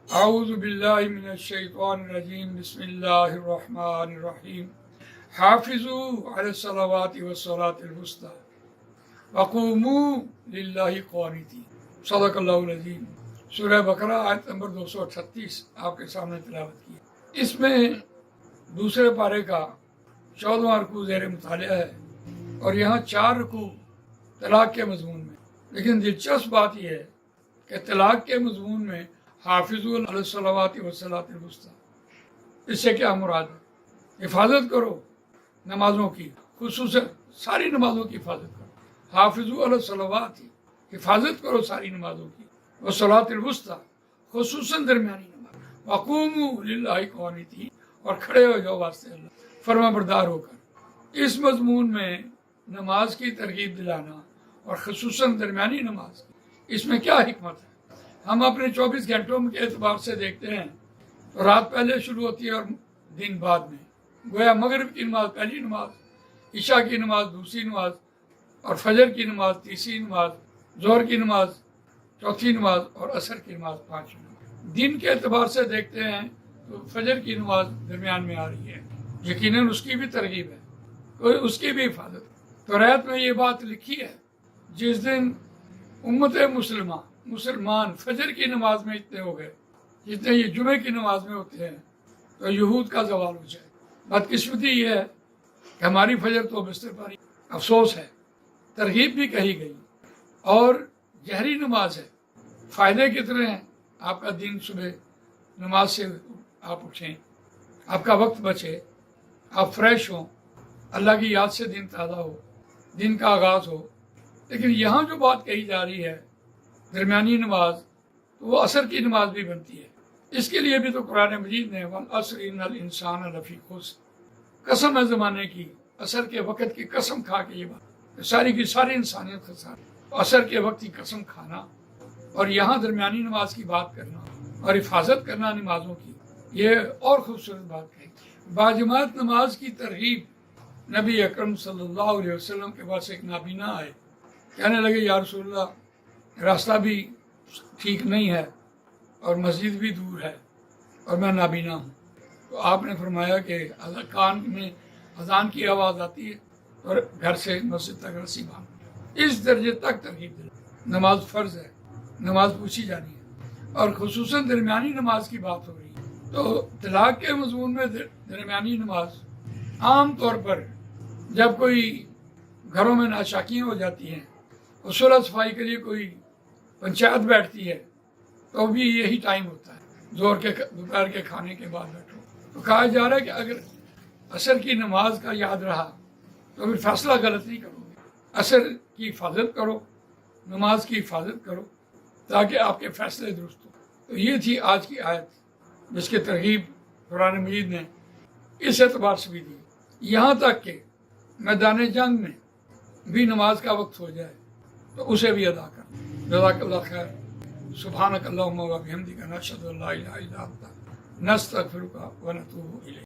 اعوذ باللہ من الشیطان الرجیم بسم اللہ الرحمن الرحیم حافظوا علی الصلوات والصلاة الوسطی وقوموا للہ قانتین صدق اللہ العظیم۔ سورہ بقرہ آیت نمبر 238 آپ کے سامنے تلاوت کی ہے۔ اس میں دوسرے پارے کا 14واں رکوع زیر مطالعہ ہے اور یہاں 4 رکوع طلاق کے مضمون میں، لیکن دلچسپ بات یہ ہے کہ طلاق کے مضمون میں حافظوا علی الصلوات والصلاة الوسطی، اس سے کیا مراد ہے؟ حفاظت کرو نمازوں کی، خصوصاً ساری نمازوں کی حفاظت کرو۔ حافظوا علی الصلوات، حفاظت کرو ساری نمازوں کی، والصلاة الوسطی، خصوصاً درمیانی نماز، وقوموا للہ قانتین، اور کھڑے ہو جاؤ واسطے اللہ فرما بردار ہو کر۔ اس مضمون میں نماز کی ترغیب دلانا اور خصوصاً درمیانی نماز، اس میں کیا حکمت ہے؟ ہم اپنے 24 گھنٹوں کے اعتبار سے دیکھتے ہیں تو رات پہلے شروع ہوتی ہے اور دن بعد میں، گویا مغرب کی نماز پہلی نماز، عشاء کی نماز دوسری نماز، اور فجر کی نماز تیسری نماز، ظہر کی نماز چوتھی نماز، اور عصر کی نماز پانچویں نماز۔ دن کے اعتبار سے دیکھتے ہیں تو فجر کی نماز درمیان میں آ رہی ہے، یقیناً اس کی بھی ترغیب ہے، اس کی بھی حفاظت۔ تو روایت میں یہ بات لکھی ہے، جس دن امت مسلمان فجر کی نماز میں اتنے ہو گئے جتنے یہ جمعے کی نماز میں ہوتے ہیں تو یہود کا زوال ہو جائے۔ بدقسمتی یہ ہے کہ ہماری فجر تو بستر پر ہی، افسوس ہے۔ ترغیب بھی کہی گئی اور گہری نماز ہے، فائدے کتنے ہیں؟ آپ کا دن صبح نماز سے آپ اٹھیں، آپ کا وقت بچے، آپ فریش ہوں، اللہ کی یاد سے دن تازہ ہو، دن کا آغاز ہو۔ لیکن یہاں جو بات کہی جا رہی ہے درمیانی نماز، تو وہ عصر کی نماز بھی بنتی ہے۔ اس کے لیے بھی تو قرآن مجید نے وَالْعَصْرِ إِنَّ الْإِنسَانَ لَفِي خُسْرٍ، قسم ہے زمانے کی، عصر کے وقت کی قسم کھا کے یہ بات، ساری کی ساری انسانیت خسارے، عصر کے وقت کی قسم کھانا اور یہاں درمیانی نماز کی بات کرنا اور حفاظت کرنا نمازوں کی، یہ اور خوبصورت بات کہی۔ باجماعت نماز کی ترغیب، نبی اکرم صلی اللہ علیہ وسلم کے پاس ایک نابینا آئے، کہنے لگے یا رسول اللہ راستہ بھی ٹھیک نہیں ہے اور مسجد بھی دور ہے اور میں نابینا ہوں۔ تو آپ نے فرمایا کہ کان میں اذان کی آواز آتی ہے اور گھر سے مسجد تک رسی باندھ، اس درجے تک ترغیب دے۔ نماز فرض ہے، نماز پوچھی جانی ہے، اور خصوصاً درمیانی نماز کی بات ہو رہی ہے۔ تو طلاق کے مضمون میں درمیانی نماز، عام طور پر جب کوئی گھروں میں ناشاکیاں ہو جاتی ہیں، صلح صفائی کے لیے کوئی پنچایت بیٹھتی ہے، تو بھی یہی ٹائم ہوتا ہے، دوپہر کے کھانے کے بعد بیٹھو۔ تو کہا جا رہا ہے کہ اگر عصر کی نماز کا یاد رہا تو پھر فیصلہ غلط نہیں کرو گے، عصر کی حفاظت کرو، نماز کی حفاظت کرو تاکہ آپ کے فیصلے درست ہوں۔ تو یہ تھی آج کی آیت، جس کی ترغیب قرآن مجید نے اس اعتبار سے بھی دی، یہاں تک کہ میدان جنگ میں بھی نماز کا وقت ہو جائے تو اسے بھی ادا کر۔ جزاک اللہ خیر۔ سبحانک اللہم و بحمدک، نشہد ان لا الہ الا انت، نستغفرک و نتوب الیک۔